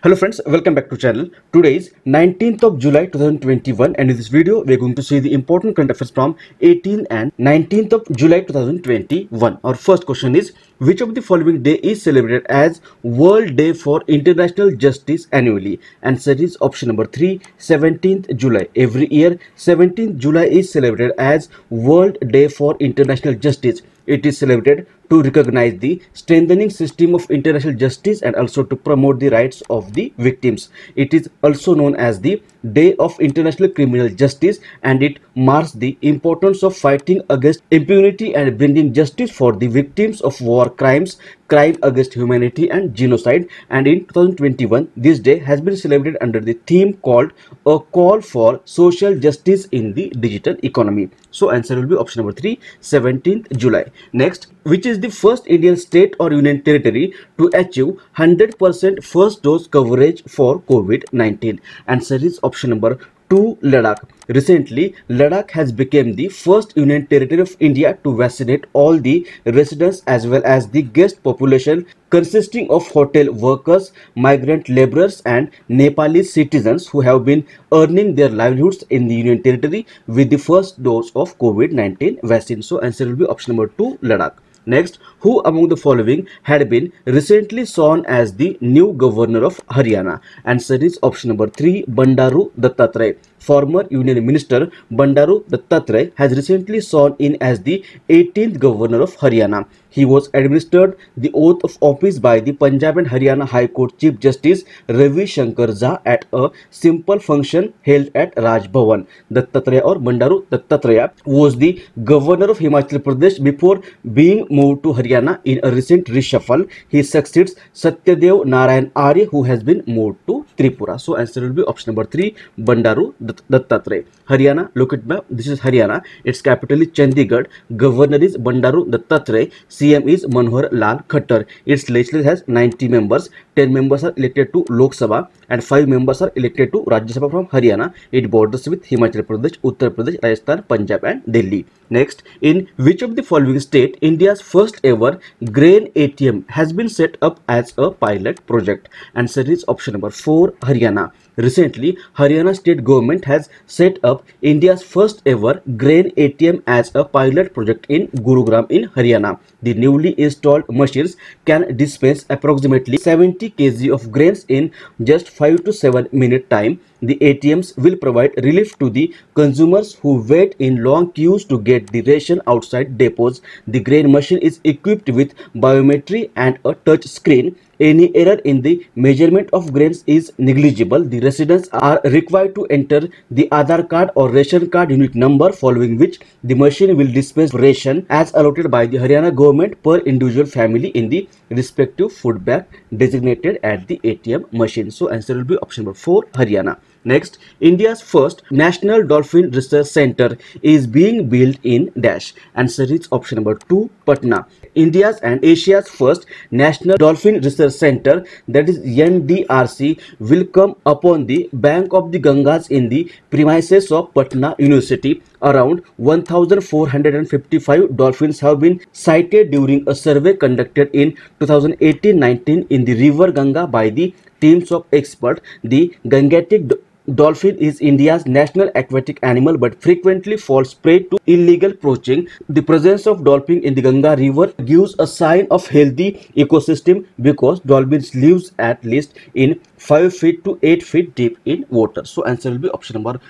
Hello friends, welcome back to channel. Today is 19th of July 2021 and in this video we are going to see the important current affairs from 18th and 19th of July 2021. Our first question is, which of the following day is celebrated as World Day for International Justice annually? Answer is option number 3, 17th July. Every year 17th July is celebrated as World Day for International Justice. It is celebrated to recognize the strengthening system of international justice and also to promote the rights of the victims. It is also known as the Day of International Criminal Justice, and it marks the importance of fighting against impunity and bringing justice for the victims of war crimes, crime against humanity and genocide. And in 2021 this day has been celebrated under the theme called A Call for Social Justice in the Digital Economy. So answer will be option number 3, 17th July. Next, which is the first Indian state or union territory to achieve 100% first dose coverage for COVID-19? Answer is option number 2, Ladakh. Recently, Ladakh has become the first union territory of India to vaccinate all the residents as well as the guest population consisting of hotel workers, migrant laborers and Nepalese citizens who have been earning their livelihoods in the union territory with the first dose of COVID-19 vaccine. So answer will be option number 2, Ladakh. Next, who among the following had been recently sworn as the new governor of Haryana? Answer is option number 3, Bandaru Dattatreya. Former Union Minister Bandaru Dattatreya has recently sworn in as the 18th governor of Haryana. He was administered the oath of office by the Punjab and Haryana High Court Chief Justice Ravi Shankar Jha at a simple function held at Raj Bhavan. Dattatreya or Bandaru Dattatreya was the governor of Himachal Pradesh before being moved to Haryana in a recent reshuffle. He succeeds Satyadev Narayan Arya, who has been moved to Tripura. So answer will be option number 3, Bandaru Dattatreya. Haryana, look at map. This is Haryana. Its capital is Chandigarh. Governor is Bandaru Dattatreya. CM is Manohar Lal Khattar. Its legislature has 90 members. 10 members are elected to Lok Sabha and 5 members are elected to Rajya Sabha from Haryana. It borders with Himachal Pradesh, Uttar Pradesh, Rajasthan, Punjab and Delhi. Next, in which of the following state India's first ever grain ATM has been set up as a pilot project? Answer is option number 4, Haryana. Recently, Haryana state government has set up India's first ever grain ATM as a pilot project in Gurugram in Haryana. The newly installed machines can dispense approximately 70 kg of grains in just 5 to 7 minute time. The ATMs will provide relief to the consumers who wait in long queues to get the ration outside depots. The grain machine is equipped with biometry and a touch screen. Any error in the measurement of grains is negligible. The residents are required to enter the Aadhaar card or ration card unit number, following which the machine will dispense ration as allotted by the Haryana government per individual family in the respective food bag designated at the ATM machine. So answer will be option number 4, Haryana. Next, India's first National Dolphin Research Center is being built in dash. Answer is option number 2, Patna. India's and Asia's first National Dolphin Research Center, that is NDRC, will come upon the bank of the Gangas in the premises of Patna University. Around 1,455 dolphins have been sighted during a survey conducted in 2018-19 in the river Ganga by the teams of experts. The Gangetic dolphin is India's national aquatic animal but frequently falls prey to illegal poaching. The presence of dolphin in the Ganga river gives a sign of healthy ecosystem because dolphins lives at least in 5 feet to 8 feet deep in water. So answer will be option number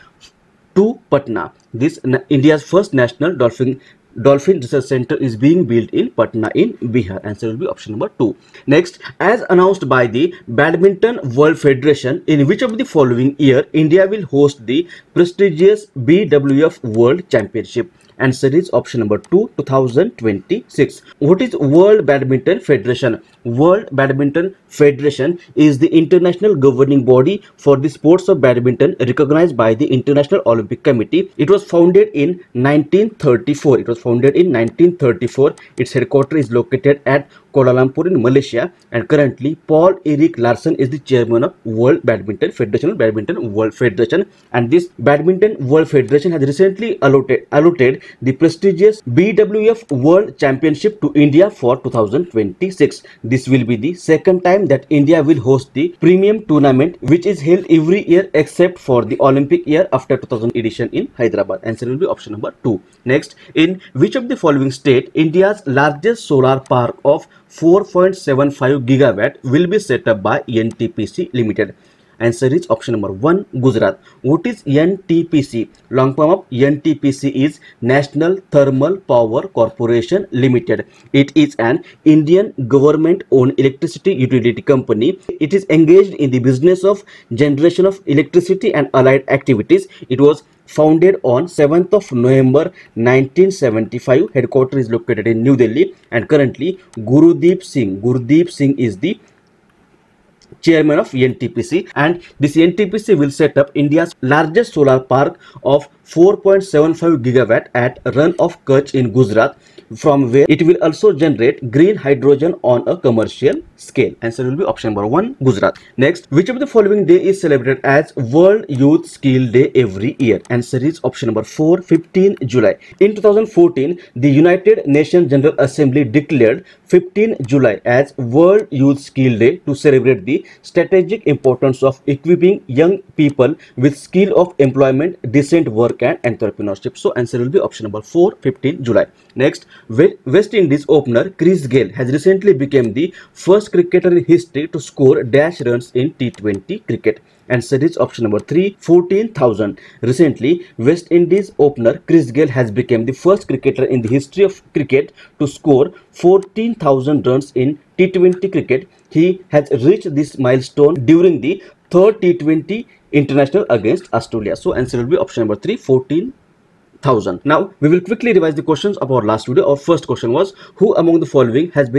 2, Patna. This India's first National Dolphin Research Center is being built in Patna in Bihar. Answer will be option number 2. Next, as announced by the Badminton World Federation, in which of the following year India will host the prestigious BWF World Championship? Answer is option number 2, 2026. What is World Badminton Federation? World Badminton Federation is the international governing body for the sports of badminton recognized by the International Olympic Committee. It was founded in 1934. Its headquarters is located at Kuala Lumpur in Malaysia, and currently Paul Erik Larsen is the chairman of World Badminton Federation, and this Badminton World Federation has recently allotted the prestigious BWF World Championship to India for 2026. This will be the second time that India will host the premium tournament, which is held every year except for the Olympic year after 2000 edition in Hyderabad. Answer will be option number 2. Next, in which of the following state India's largest solar park of 4.75 gigawatt will be set up by NTPC Limited? Answer is option number 1, Gujarat. What is NTPC? Long form of NTPC is National Thermal Power Corporation Limited. It is an Indian government-owned electricity utility company. It is engaged in the business of generation of electricity and allied activities. It was founded on 7th of November 1975. Headquarters is located in New Delhi, and currently Gurdeep Singh is the chairman of NTPC, and this NTPC will set up India's largest solar park of 4.75 gigawatt at Rann of Kutch in Gujarat, from where it will also generate green hydrogen on a commercial scale. Answer will be option number 1, Gujarat. Next, which of the following day is celebrated as World Youth Skill Day every year? Answer is option number 4, 15 July. In 2014, the United Nations General Assembly declared 15 July as World Youth Skill Day to celebrate the strategic importance of equipping young people with skill of employment, decent work and entrepreneurship. So answer will be option number 4, 15 July. Next, West Indies opener Chris Gayle has recently become the first cricketer in history to score dash runs in T20 cricket. Answer is option number 3, 14,000. Recently, West Indies opener Chris Gayle has become the first cricketer in the history of cricket to score 14,000 runs in T20 cricket. He has reached this milestone during the third T20 international against Australia. So answer will be option number 3, 14,000. Now we will quickly revise the questions of our last video. Our first question was, who among the following has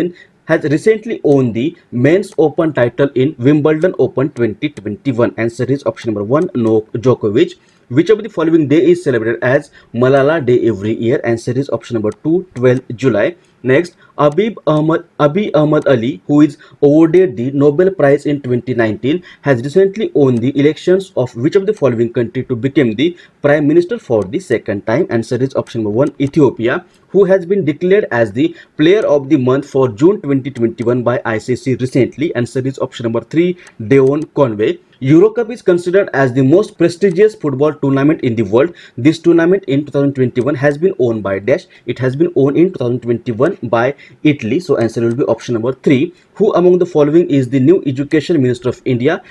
recently won the men's open title in Wimbledon Open 2021? Answer is option number 1, Novak Djokovic. Which of the following day is celebrated as Malala Day every year? Answer is option number 2, 12 July. Next, Abi Ahmed Ali, who is awarded the Nobel Prize in 2019, has recently won the elections of which of the following country to become the Prime Minister for the second time? Answer is option number 1, Ethiopia. Who has been declared as the Player of the Month for June 2021 by ICC recently? Answer is option number 3, Devon Conway. Eurocup is considered as the most prestigious football tournament in the world. This tournament in 2021 has been owned by Dash. It has been owned in 2021 by Italy. So answer will be option number 3. Who among the following is the new Education Minister of India?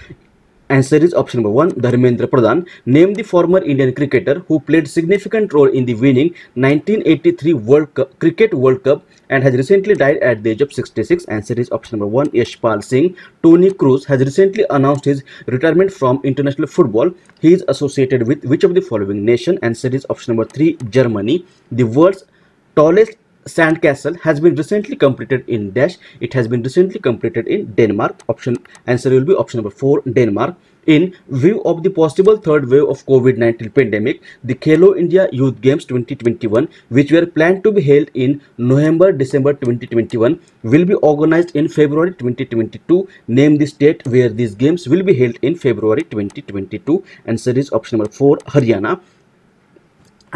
Answer is option number 1, Dharmendra Pradhan. Name the former Indian cricketer who played significant role in the winning 1983 Cricket World Cup and has recently died at the age of 66. Answer is option number 1, Yashpal Singh. Tony Cruz has recently announced his retirement from international football. He is associated with which of the following nation? Answer is option number 3, Germany. The world's tallest sandcastle has been recently completed in Dash. It has been recently completed in Denmark. Answer will be option number 4, Denmark. In view of the possible third wave of COVID-19 pandemic, the Khelo India Youth Games 2021, which were planned to be held in November-December 2021, will be organized in February 2022. Name the state where these games will be held in February 2022. Answer is option number 4, Haryana.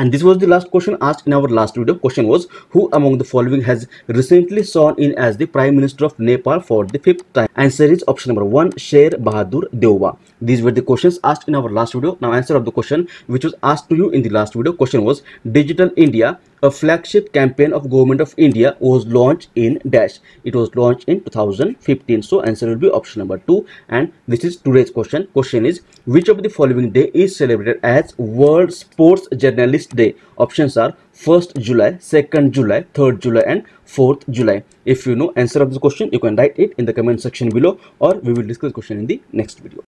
And this was the last question asked in our last video. Question was, who among the following has recently sworn in as the Prime Minister of Nepal for the 5th time? Answer is option number 1, Sher Bahadur Deuba. These were the questions asked in our last video. Now answer of the question which was asked to you in the last video. Question was, Digital India, a flagship campaign of Government of India, was launched in Dash. It was launched in 2015. So answer will be option number 2. And this is today's question. Question is, which of the following day is celebrated as World Sports Journalist Day? Options are 1st July, 2nd July, 3rd July and 4th July. If you know answer of this question, you can write it in the comment section below, or we will discuss the question in the next video.